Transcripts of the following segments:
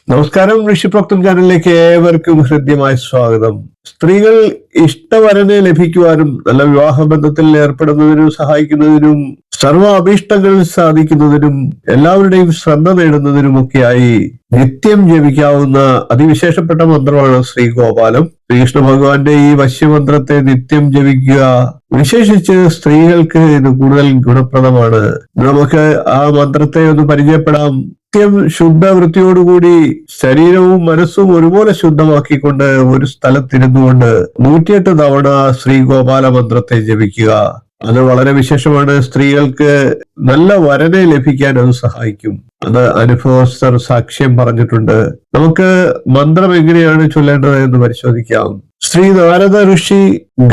നമസ്കാരം. ഋഷിപ്രോക്തം ചാനലിലേക്ക് ഏവർക്കും ഹൃദ്യമായ സ്വാഗതം. സ്ത്രീകൾ ഇഷ്ടവരനെ ലഭിക്കുവാനും നല്ല വിവാഹബന്ധത്തിൽ ഏർപ്പെടുന്നതിനും സഹായിക്കുന്നതിനും സർവ അഭീഷ്ടങ്ങൾ സാധിക്കുന്നതിനും എല്ലാവരുടെയും ശ്രദ്ധ നേടുന്നതിനുമൊക്കെയായി നിത്യം ജപിക്കാവുന്ന അതിവിശേഷപ്പെട്ട മന്ത്രമാണ് ശ്രീഗോപാലം. ശ്രീകൃഷ്ണ ഭഗവാന്റെ ഈ വശ്യമന്ത്രത്തെ നിത്യം ജപിക്കുക വിശേഷിച്ച് സ്ത്രീകൾക്ക് ഇത് കൂടുതൽ ഗുണപ്രദമാണ്. നമുക്ക് ആ മന്ത്രത്തെ ഒന്ന് പരിചയപ്പെടാം. നിത്യം ശുദ്ധ വൃത്തിയോടുകൂടി ശരീരവും മനസ്സും ഒരുപോലെ ശുദ്ധമാക്കിക്കൊണ്ട് ഒരു സ്ഥലത്തിരുന്നുകൊണ്ട് 108 തവണ ശ്രീഗോപാല മന്ത്രത്തെ ജപിക്കുക. അത് വളരെ വിശേഷമാണ്. സ്ത്രീകൾക്ക് നല്ല വരനെ ലഭിക്കാൻ അത് സഹായിക്കും. അത് അനുഭവസ്ഥർ സാക്ഷ്യം പറഞ്ഞിട്ടുണ്ട്. നമുക്ക് മന്ത്രം എങ്ങനെയാണ് ചൊല്ലേണ്ടത് എന്ന് പരിശോധിക്കാം. ശ്രീ നാരദ ഋഷി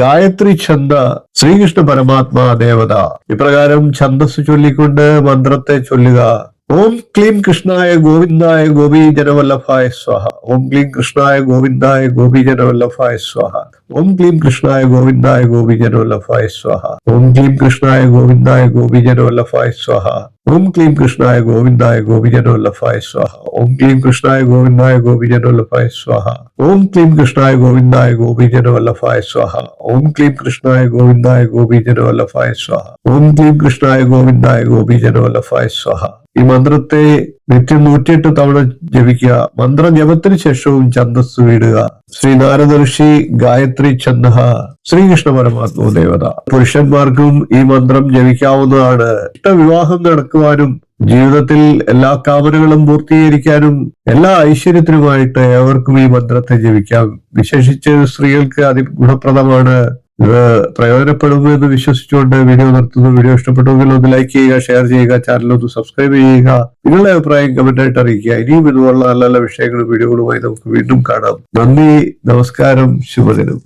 ഗായത്രി ഛന്ദ ശ്രീകൃഷ്ണ പരമാത്മാ ദേവത. ഇപ്രകാരം ഛന്ദസ് ചൊല്ലിക്കൊണ്ട് മന്ത്രത്തെ ചൊല്ലുക. ഓം ക്ലീം കൃഷ്ണായ ഗോവിന്ദായ ഗോപീജനവല്ലഭായ സ്വാഹ. ഓം ക്ലീം കൃഷ്ണായ ഗോവിന്ദായ ഗോപീജനവല്ലഭായ സ്വാഹ. ഓം ക്ലീം കൃഷ്ണായ ഗോവിന്ദായ ഗോപീജനവല്ലഭായ സ്വാഹ. ഓം ക്ലീം കൃഷ്ണായ ഗോവിന്ദായ ഗോപീജനവല്ലഭായ സ്വാഹ. ഓം ക്ലീം കൃഷ്ണായ ഗോവിന്ദായ ഗോപീജനവല്ലഭായ സ്വാഹ. ഓം ക്ലീം കൃഷ്ണായ ഗോവിന്ദായ ഗോപീജനവല്ലഭായ സ്വാഹ. ഓം ക്ലീം കൃഷ്ണായ ഗോവിന്ദായ ഗോപീജനവല്ലഭായ സ്വാഹ. ഓം ക്ലീം കൃഷ്ണായ ഗോവിന്ദായ ഗോപീജനവല്ലഭായ സ്വാഹ. ഓം ക്ലീം കൃഷ്ണായ ഗോവിന്ദായ ഗോപീജനവല്ലഭായ സ്വാഹ. ഈ മന്ത്രത്തെ നിത്യം 108 തവണ ജപിക്കുക. മന്ത്രജപത്തിന് ശേഷവും ഛന്ദസ് വീടുക. ശ്രീ നാരദ ഋഷി ഗായത്രി ഛന്ദ ശ്രീകൃഷ്ണ പരമാത്മ ദേവത. പുരുഷന്മാർക്കും ഈ മന്ത്രം ജപിക്കാവുന്നതാണ്. ഇഷ്ടവിവാഹം നടക്കുവാനും ജീവിതത്തിൽ എല്ലാ കാമനകളും പൂർത്തീകരിക്കാനും എല്ലാ ഐശ്വര്യത്തിനുമായിട്ട് ഏവർക്കും ഈ മന്ത്രത്തെ ജപിക്കാം. വിശേഷിച്ച് സ്ത്രീകൾക്ക് അതിഗുണപ്രദമാണ്. ഇത് പ്രയോജനപ്പെടുമെന്ന് വിശ്വസിച്ചുകൊണ്ട് വീഡിയോ നിർത്തുന്നു. വീഡിയോ ഇഷ്ടപ്പെട്ടുവെങ്കിൽ ഒന്ന് ലൈക്ക് ചെയ്യുക, ഷെയർ ചെയ്യുക, ചാനൽ ഒന്ന് സബ്സ്ക്രൈബ് ചെയ്യുക. നിങ്ങളുടെ അഭിപ്രായം കമന്റായിട്ട് അറിയിക്കുക. ഇനിയും ഇതുപോലുള്ള നല്ല നല്ല വിഷയങ്ങളും വീഡിയോകളുമായി നമുക്ക് വീണ്ടും കാണാം. നന്ദി, നമസ്കാരം, ശുഭദിനം.